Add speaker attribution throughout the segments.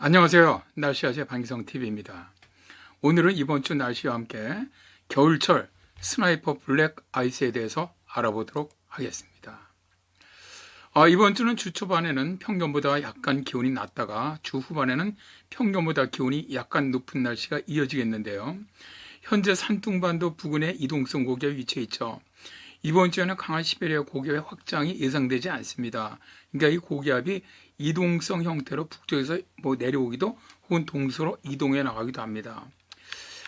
Speaker 1: 안녕하세요. 날씨아재 방기성 TV입니다. 오늘은 이번 주 날씨와 함께 겨울철 스나이퍼 블랙 아이스에 대해서 알아보도록 하겠습니다. 이번 주는 주 초반에는 평년보다 약간 기온이 낮다가 주 후반에는 평년보다 기온이 약간 높은 날씨가 이어지겠는데요. 현재 산둥반도 부근에 이동성 고기압이 위치해 있죠. 이번 주에는 강한 시베리아 고기압의 확장이 예상되지 않습니다. 그러니까 이 고기압이 이동성 형태로 북쪽에서 내려오기도 혹은 동서로 이동해 나가기도 합니다.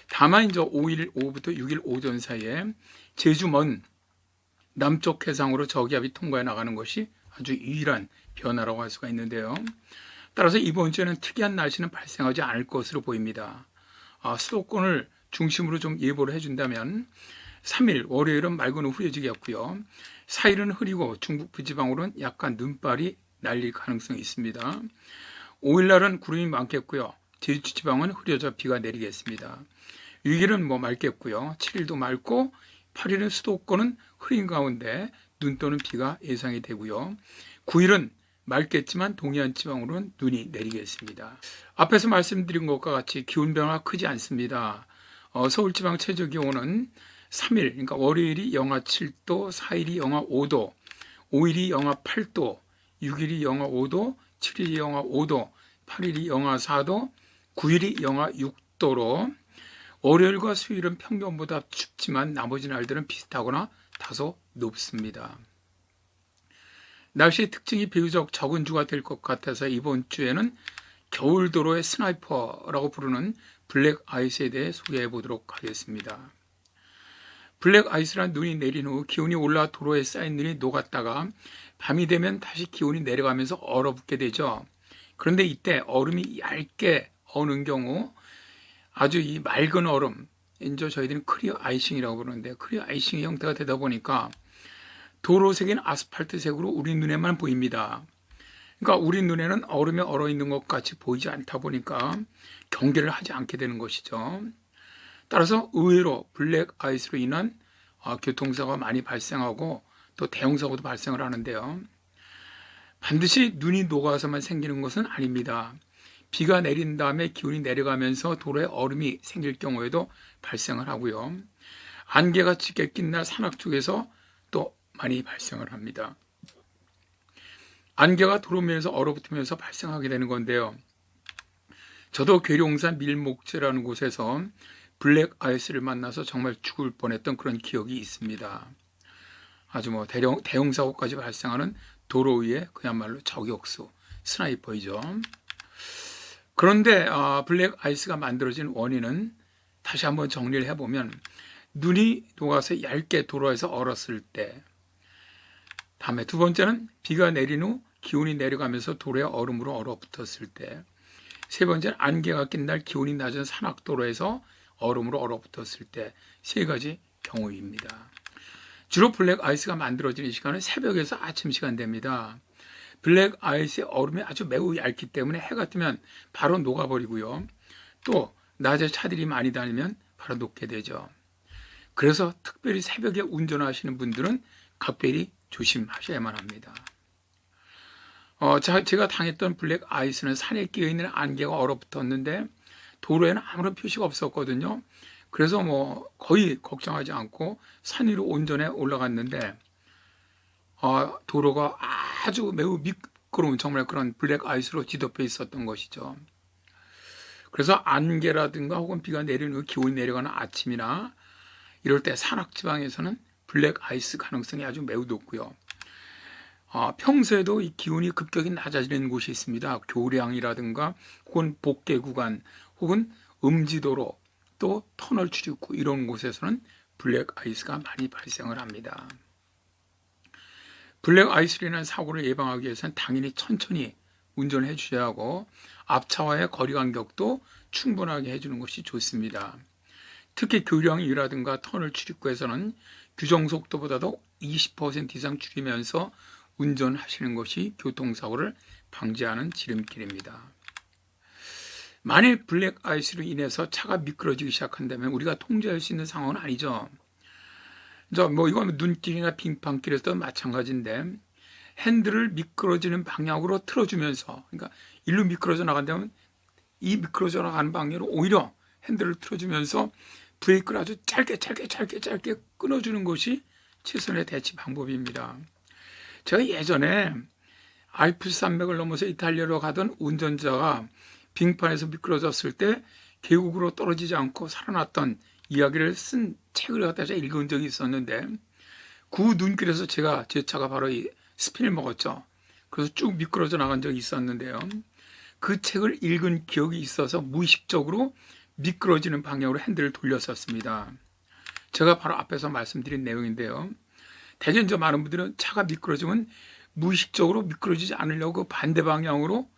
Speaker 1: 다만 이제 5일 오후부터 6일 오전 사이에 제주 먼 남쪽 해상으로 저기압이 통과해 나가는 것이 아주 유일한 변화라고 할 수가 있는데요. 따라서 이번 주에는 특이한 날씨는 발생하지 않을 것으로 보입니다. 수도권을 중심으로 좀 예보를 해준다면 3일 월요일은 맑은 오후 흐려지겠고요. 4일은 흐리고 중북 부지방으로는 약간 눈발이 날릴 가능성이 있습니다. 5일 날은 구름이 많겠고요. 제주 지방은 흐려져 비가 내리겠습니다. 6일은 맑겠고요. 7일도 맑고 8일은 수도권은 흐린 가운데 눈 또는 비가 예상이 되고요. 9일은 맑겠지만 동해안 지방으로는 눈이 내리겠습니다. 앞에서 말씀드린 것과 같이 기온 변화가 크지 않습니다. 서울 지방 최저 기온은 3일, 그러니까 월요일이 영하 7도, 4일이 영하 5도, 5일이 영하 8도, 6일이 영하 5도, 7일이 영하 5도, 8일이 영하 4도, 9일이 영하 6도로 월요일과 수요일은 평균보다 춥지만 나머지 날들은 비슷하거나 다소 높습니다. 날씨의 특징이 비교적 적은 주가 될 것 같아서 이번 주에는 겨울도로의 스나이퍼라고 부르는 블랙 아이스에 대해 소개해 보도록 하겠습니다. 블랙 아이스란 눈이 내린 후 기온이 올라 도로에 쌓인 눈이 녹았다가 밤이 되면 다시 기온이 내려가면서 얼어붙게 되죠. 그런데 이때 얼음이 얇게 어는 경우 아주 이 맑은 얼음, 이제 저희들은 클리어 아이싱이라고 부르는데 클리어 아이싱의 형태가 되다 보니까 도로색인 아스팔트색으로 우리 눈에만 보입니다. 그러니까 우리 눈에는 얼음이 얼어 있는 것 같이 보이지 않다 보니까 경계를 하지 않게 되는 것이죠. 따라서 의외로 블랙 아이스로 인한 교통사고가 많이 발생하고 또 대형사고도 발생을 하는데요. 반드시 눈이 녹아서만 생기는 것은 아닙니다. 비가 내린 다음에 기온이 내려가면서 도로에 얼음이 생길 경우에도 발생을 하고요. 안개가 짙게 낀 날 산악 쪽에서 또 많이 발생을 합니다. 안개가 도로면에서 얼어붙으면서 발생하게 되는 건데요. 저도 계룡산 밀목재라는 곳에서 블랙 아이스를 만나서 정말 죽을 뻔했던 그런 기억이 있습니다. 아주 대형 사고까지 발생하는 도로 위에 그야말로 저격수, 스나이퍼이죠. 그런데 블랙 아이스가 만들어진 원인은 다시 한번 정리를 해보면 눈이 녹아서 얇게 도로에서 얼었을 때, 다음에 두 번째는 비가 내린 후 기온이 내려가면서 도로에 얼음으로 얼어붙었을 때, 세 번째는 안개가 낀 날 기온이 낮은 산악도로에서 얼음으로 얼어붙었을 때, 세 가지 경우입니다. 주로 블랙 아이스가 만들어지는 시간은 새벽에서 아침 시간 됩니다. 블랙 아이스의 얼음이 아주 매우 얇기 때문에 해가 뜨면 바로 녹아버리고요. 또 낮에 차들이 많이 다니면 바로 녹게 되죠. 그래서 특별히 새벽에 운전하시는 분들은 각별히 조심하셔야만 합니다. 제가 당했던 블랙 아이스는 산에 끼어있는 안개가 얼어붙었는데 도로에는 아무런 표시가 없었거든요. 그래서 거의 걱정하지 않고 산 위로 온전에 올라갔는데 도로가 아주 매우 미끄러운 정말 그런 블랙 아이스로 뒤덮여 있었던 것이죠. 그래서 안개라든가 혹은 비가 내리는 후 기온이 내려가는 아침이나 이럴 때 산악지방에서는 블랙 아이스 가능성이 아주 매우 높고요. 평소에도 이 기온이 급격히 낮아지는 곳이 있습니다. 교량이라든가 혹은 복개 구간 혹은 음지도로 또 터널 출입구 이런 곳에서는 블랙 아이스가 많이 발생을 합니다. 블랙 아이스로 인한 사고를 예방하기 위해서는 당연히 천천히 운전해 주셔야 하고 앞차와의 거리 간격도 충분하게 해주는 것이 좋습니다. 특히 교량이라든가 터널 출입구에서는 규정 속도보다도 20% 이상 줄이면서 운전하시는 것이 교통사고를 방지하는 지름길입니다. 만일 블랙 아이스로 인해서 차가 미끄러지기 시작한다면 우리가 통제할 수 있는 상황은 아니죠. 이건 눈길이나 빙판길에서도 마찬가지인데 핸들을 미끄러지는 방향으로 틀어주면서, 그러니까 일로 미끄러져 나간다면 이 미끄러져 나가는 방향으로 오히려 핸들을 틀어주면서 브레이크를 아주 짧게 끊어주는 것이 최선의 대치 방법입니다. 제가 예전에 알프스 산맥을 넘어서 이탈리아로 가던 운전자가 빙판에서 미끄러졌을 때 계곡으로 떨어지지 않고 살아났던 이야기를 쓴 책을 갖다 읽은 적이 있었는데, 그 눈길에서 제 차가 바로 이 스핀을 먹었죠. 그래서 쭉 미끄러져 나간 적이 있었는데요. 그 책을 읽은 기억이 있어서 무의식적으로 미끄러지는 방향으로 핸들을 돌렸었습니다. 제가 바로 앞에서 말씀드린 내용인데요. 대개 이제 많은 분들은 차가 미끄러지면 무의식적으로 미끄러지지 않으려고 반대 방향으로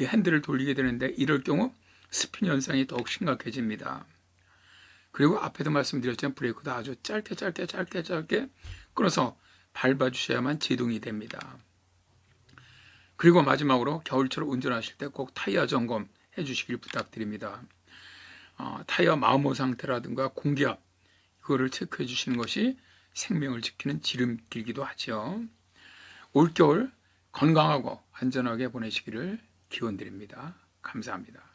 Speaker 1: 이 핸들을 돌리게 되는데, 이럴 경우 스핀 현상이 더욱 심각해집니다. 그리고 앞에도 말씀드렸지만 브레이크도 아주 짧게 끊어서 밟아주셔야만 제동이 됩니다. 그리고 마지막으로 겨울철 운전하실 때 꼭 타이어 점검 해주시길 부탁드립니다. 타이어 마모 상태라든가 공기압, 그거를 체크해 주시는 것이 생명을 지키는 지름길기도 하죠. 올겨울 건강하고 안전하게 보내시기를 기원드립니다. 감사합니다.